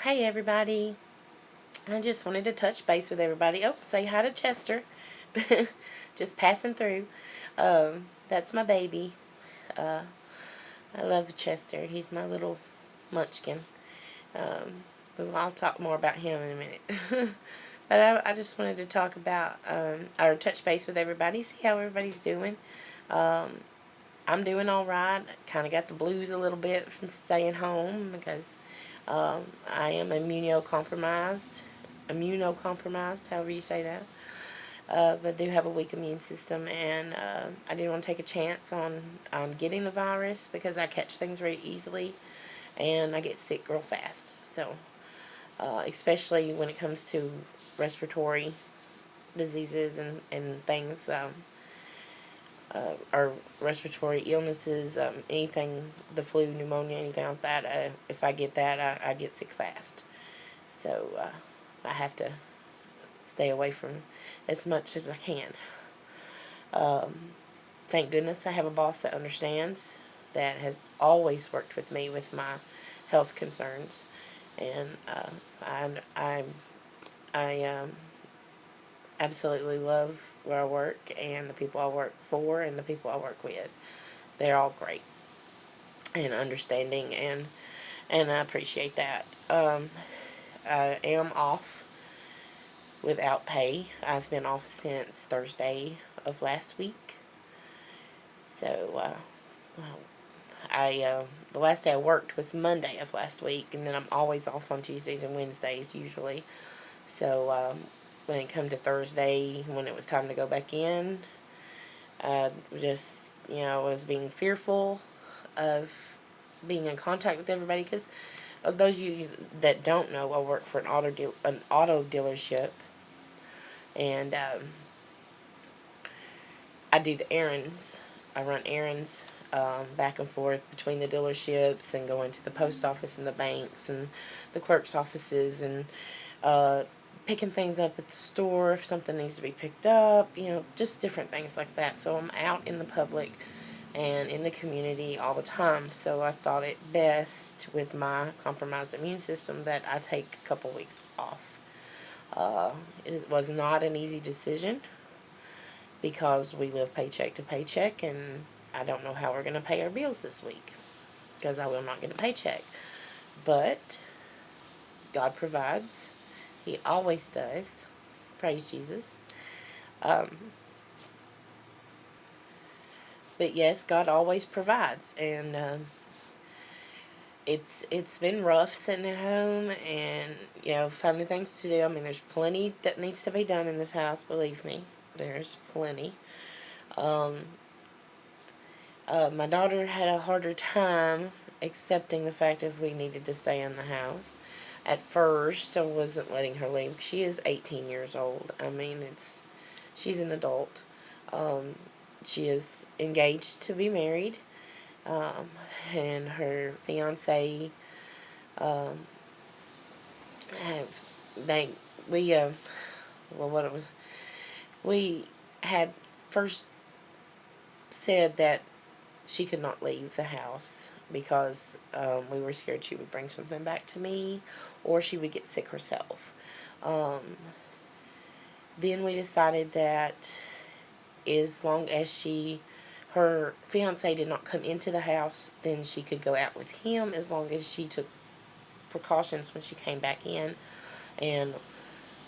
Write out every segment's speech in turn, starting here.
Hey everybody, I just wanted to touch base with everybody. Oh, say hi to Chester. Just passing through. That's my baby. Uh, I love Chester. He's my little munchkin. But I'll talk more about him in a minute. But I just wanted to talk about, or touch base with everybody, see how everybody's doing. I'm doing all right. Kind of got the blues a little bit from staying home because I am immunocompromised, however you say that. But I do have a weak immune system, and I didn't want to take a chance on getting the virus because I catch things very easily, and I get sick real fast. So, especially when it comes to respiratory diseases and things, or respiratory illnesses, anything, the flu, pneumonia, anything like that. If I get that, I get sick fast. So I have to stay away from as much as I can. Thank goodness I have a boss that understands, that has always worked with me with my health concerns, and I absolutely love where I work and the people I work for and the people I work with. They're all great and understanding, and I appreciate that. I am off without pay. I've been off since Thursday of last week. So the last day I worked was Monday of last week, and then I'm always off on Tuesdays and Wednesdays usually. So when it come to Thursday, when it was time to go back in, just was being fearful of being in contact with everybody, because of those of you that don't know, I work for an auto dealership, and I do the errands. I run errands back and forth between the dealerships and going to the post office and the banks and the clerk's offices, and picking things up at the store if something needs to be picked up, just different things like that. So I'm out in the public and in the community all the time. So I thought it best, with my compromised immune system, that I take a couple weeks off. It was not an easy decision because we live paycheck to paycheck, and I don't know how we're going to pay our bills this week because I will not get a paycheck. But God provides. He always does. Praise Jesus. But yes, God always provides, and it's been rough sitting at home and finding things to do. I mean, there's plenty that needs to be done in this house. Believe me, there's plenty. My daughter had a harder time accepting the fact that we needed to stay in the house. At first, I wasn't letting her leave. She is 18 years old. I mean, she's an adult. She is engaged to be married, and her fiance we had first said that she could not leave the house because we were scared she would bring something back to me, or she would get sick herself. Then we decided that as long as her fiance did not come into the house, then she could go out with him, as long as she took precautions when she came back in and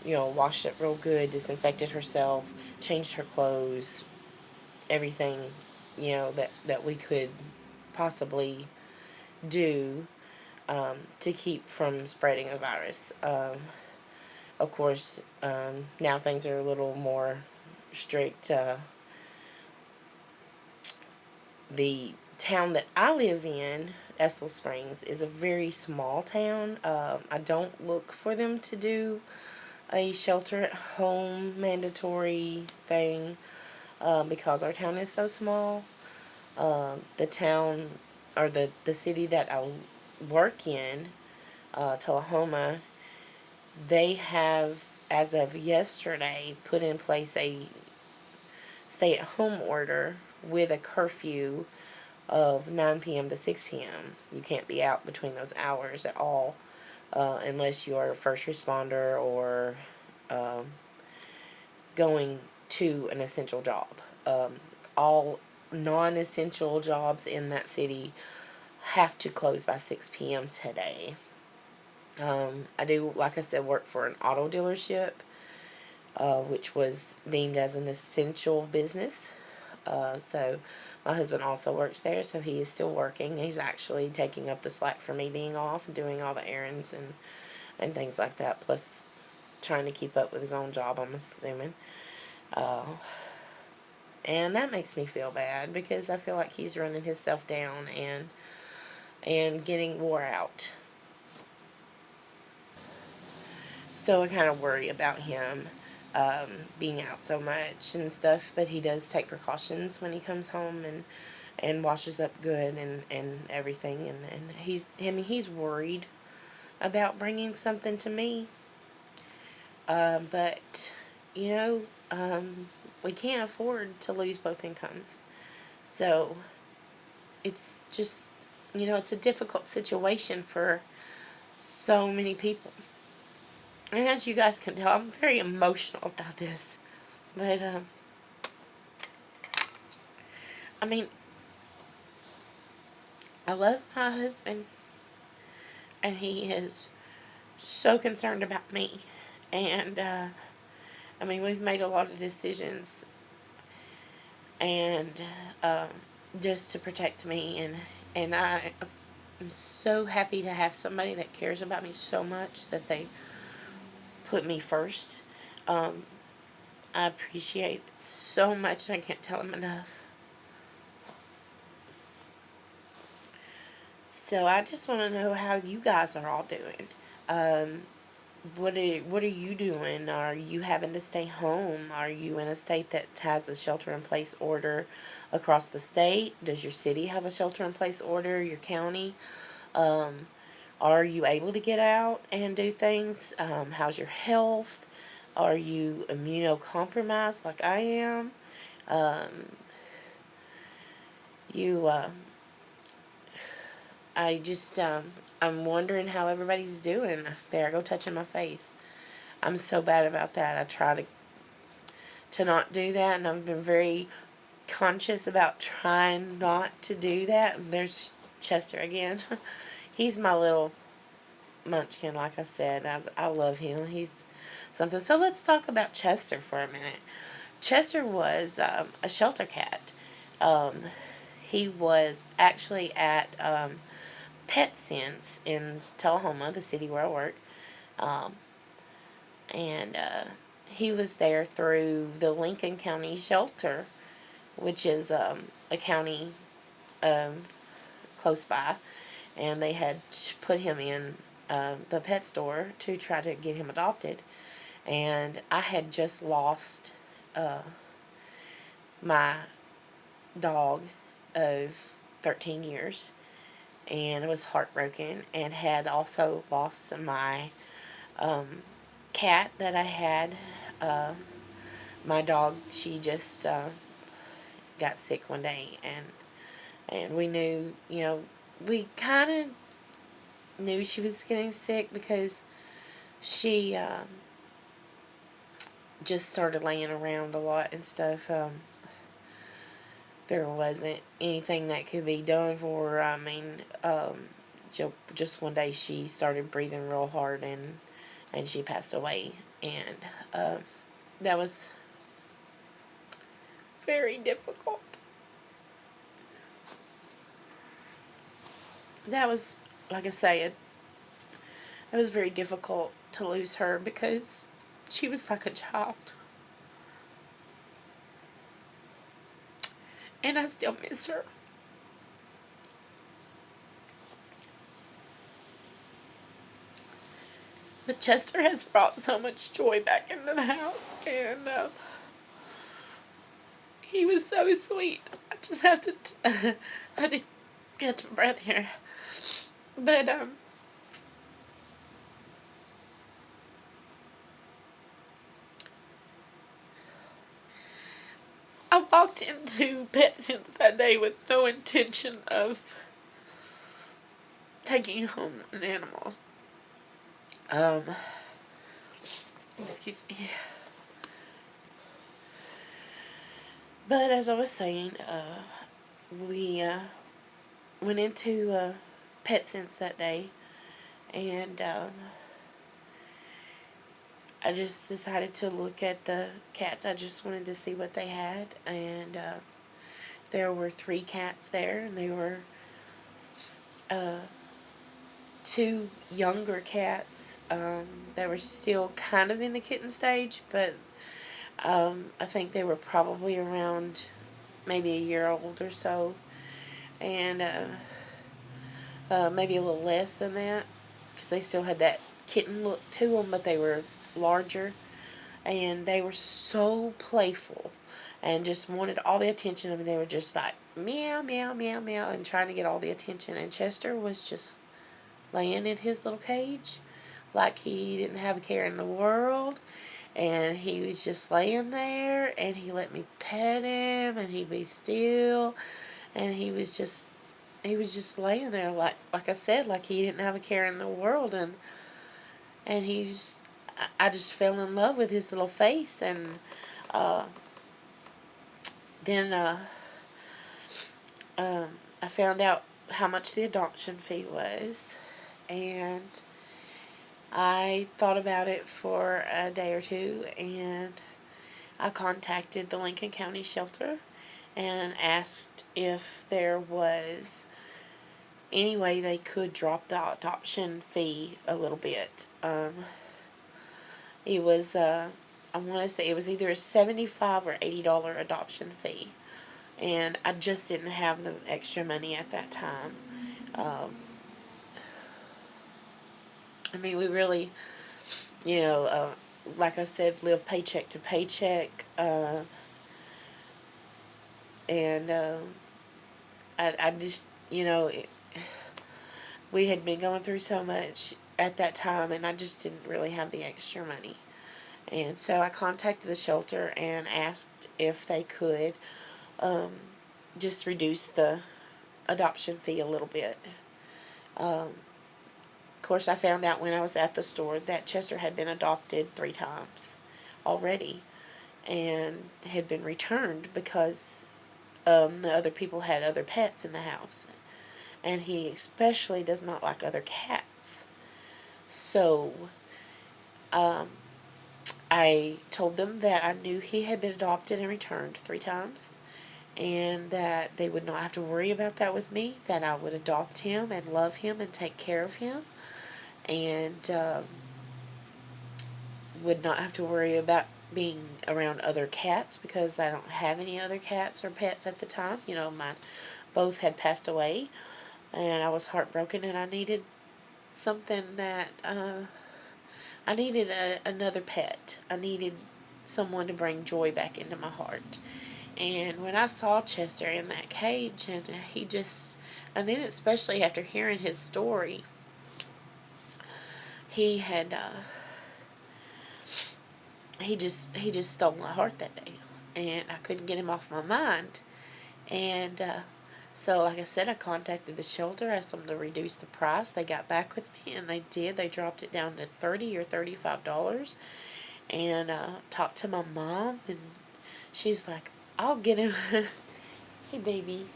washed it real good, disinfected herself, changed her clothes, everything that we could possibly do to keep from spreading a virus. Of course, now things are a little more strict. The town that I live in, Estill Springs, is a very small town. I don't look for them to do a shelter-at-home mandatory thing because our town is so small. The town, or the city that I work in, Tullahoma, they have, as of yesterday, put in place a stay-at-home order with a curfew of 9 p.m. to 6 p.m. You can't be out between those hours at all. unless you are a first responder or going to an essential job. All non-essential jobs in that city have to close by 6 p.m. today. I do, like I said, work for an auto dealership, which was deemed as an essential business. So my husband also works there, so he is still working. He's actually taking up the slack for me being off and doing all the errands and things like that, plus trying to keep up with his own job, I'm assuming. And that makes me feel bad because I feel like he's running himself down and getting wore out. So I kind of worry about him being out so much and stuff, but he does take precautions when he comes home and washes up good and everything. And he's worried about bringing something to me. But, you know, we can't afford to lose both incomes. So it's just, it's a difficult situation for so many people. And as you guys can tell, I'm very emotional about this. But, I mean, I love my husband, and he is so concerned about me. And, we've made a lot of decisions, and just to protect me. And I am so happy to have somebody that cares about me so much that they put me first. I appreciate it so much, and I can't tell him enough. So I just want to know how you guys are all doing. What are you doing? Are you having to stay home? Are you in a state that has a shelter-in-place order across the state? Does your city have a shelter-in-place order? Your county? Are you able to get out and do things? How's your health? Are you immunocompromised like I am? You I just, I'm wondering how everybody's doing. There I go touching my face. I'm so bad about that. I try to not do that, and I've been very conscious about trying not to do that. And there's Chester again. He's my little munchkin, like I said. I love him. He's something. So let's talk about Chester for a minute. Chester was a shelter cat. He was actually at Pet Sense in Tullahoma, the city where I work. And he was there through the Lincoln County Shelter, which is a county close by. And they had put him in the pet store to try to get him adopted. And I had just lost my dog of 13 years. And I was heartbroken, and had also lost my cat that I had. My dog, she just got sick one day, and we knew, we kind of knew she was getting sick because she just started laying around a lot and stuff. There wasn't anything that could be done for her. Just one day she started breathing real hard, and she passed away. And that was very difficult. That was, like I say, it was very difficult to lose her because she was like a child. And I still miss her. But Chester has brought so much joy back into the house, and he was so sweet. I just have to, I had to catch my breath here. But, I walked into Pet Sense that day with no intention of taking home an animal. Um, excuse me. But as I was saying, we went into PetSense that day, and I just decided to look at the cats. I just wanted to see what they had, and there were 3 cats there, and they were uh, 2 younger cats that were still kind of in the kitten stage, but I think they were probably around maybe a year old or so, and maybe a little less than that, because they still had that kitten look to them, but they were larger, and they were so playful and just wanted all the attention. I mean, they were just like meow, meow, meow, meow, and trying to get all the attention. And Chester was just laying in his little cage like he didn't have a care in the world. And he was just laying there, and he let me pet him, and he'd be still, and he was just laying there like I said, like he didn't have a care in the world, and I just fell in love with his little face, and uh, then I found out how much the adoption fee was, and I thought about it for a day or two, and I contacted the Lincoln County Shelter and asked if there was any way they could drop the adoption fee a little bit. It was, I want to say it was either a $75 or $80 adoption fee, and I just didn't have the extra money at that time. Um, I mean, we really, like I said, live paycheck to paycheck, and I just, we had been going through so much at that time, and I just didn't really have the extra money. And so I contacted the shelter and asked if they could um, just reduce the adoption fee a little bit. Of course, I found out when I was at the store that Chester had been adopted 3 times already and had been returned because the other people had other pets in the house. And he especially does not like other cats. So I told them that I knew he had been adopted and returned 3 times, and that they would not have to worry about that with me, that I would adopt him and love him and take care of him, and would not have to worry about being around other cats because I don't have any other cats or pets at the time. Mine both had passed away, and I was heartbroken, and I needed something that I needed another pet. I needed someone to bring joy back into my heart. And when I saw Chester in that cage, and and then especially after hearing his story, he had, he just stole my heart that day, and I couldn't get him off my mind. And so, like I said, I contacted the shelter, asked them to reduce the price. They got back with me, and they did. They dropped it down to $30 or $35, and talked to my mom, and she's like, "I'll get him." Hey, baby.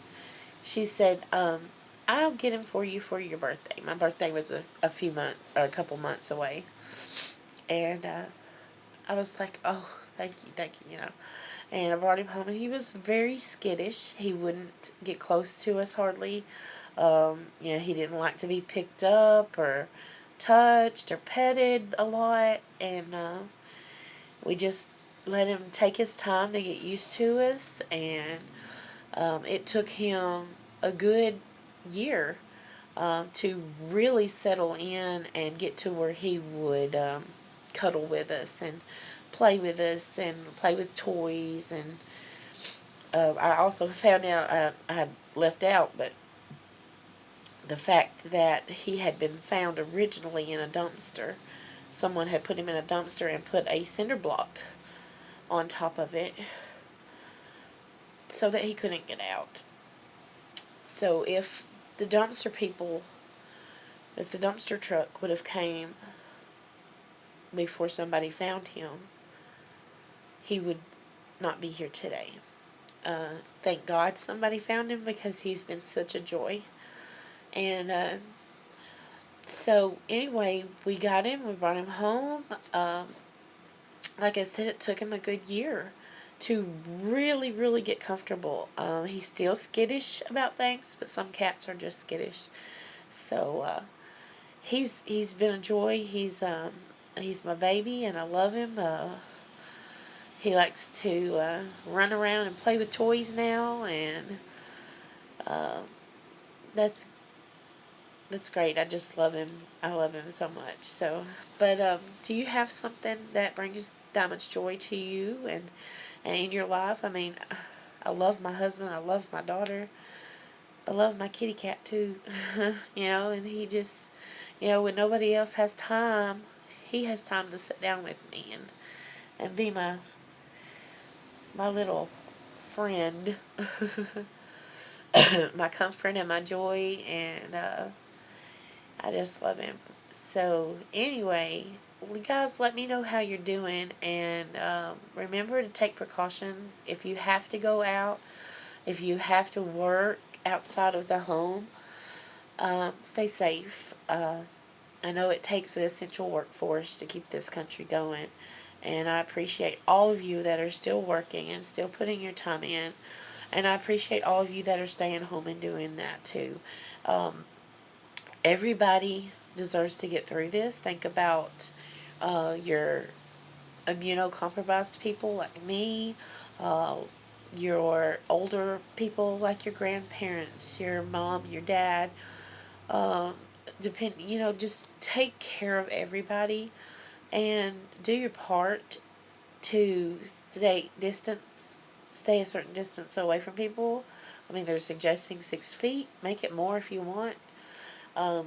She said, "I'll get him for you for your birthday." My birthday was a couple months away, and I was like, "Oh, thank you." And I brought him home, and he was very skittish. He wouldn't get close to us hardly. He didn't like to be picked up or touched or petted a lot, and we just let him take his time to get used to us, and it took him a good year to really settle in and get to where he would cuddle with us and play with us and play with toys. And I also found out, I had left out, but the fact that he had been found originally in a dumpster. Someone had put him in a dumpster and put a cinder block on top of it so that he couldn't get out. So if the dumpster truck would have came before somebody found him, he would not be here today. Thank God somebody found him, because he's been such a joy. And so anyway, we got him. We brought him home. Like I said, it took him a good year to really, really get comfortable. He's still skittish about things, but some cats are just skittish. So he's been a joy. He's my baby, and I love him. He likes to run around and play with toys now, and uh, that's great. I just love him. I love him so much. So, but do you have something that brings that much joy to you and in your life? I mean, I love my husband. I love my daughter. I love my kitty cat too. And he just, when nobody else has time, he has time to sit down with me and be my little friend, my comfort and my joy, and I just love him. So anyway, you guys, let me know how you're doing, and remember to take precautions if you have to go out, if you have to work outside of the home. Stay safe. I know it takes an essential workforce to keep this country going, and I appreciate all of you that are still working and still putting your time in, and I appreciate all of you that are staying home and doing that too. Everybody deserves to get through this. Think about your immunocompromised people like me, uh, your older people like your grandparents, your mom, your dad. Um, just take care of everybody and do your part to stay a certain distance away from people. I mean, they're suggesting 6 feet. Make it more if you want. Um,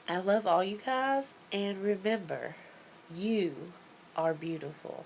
I love all you guys, and remember, you are beautiful.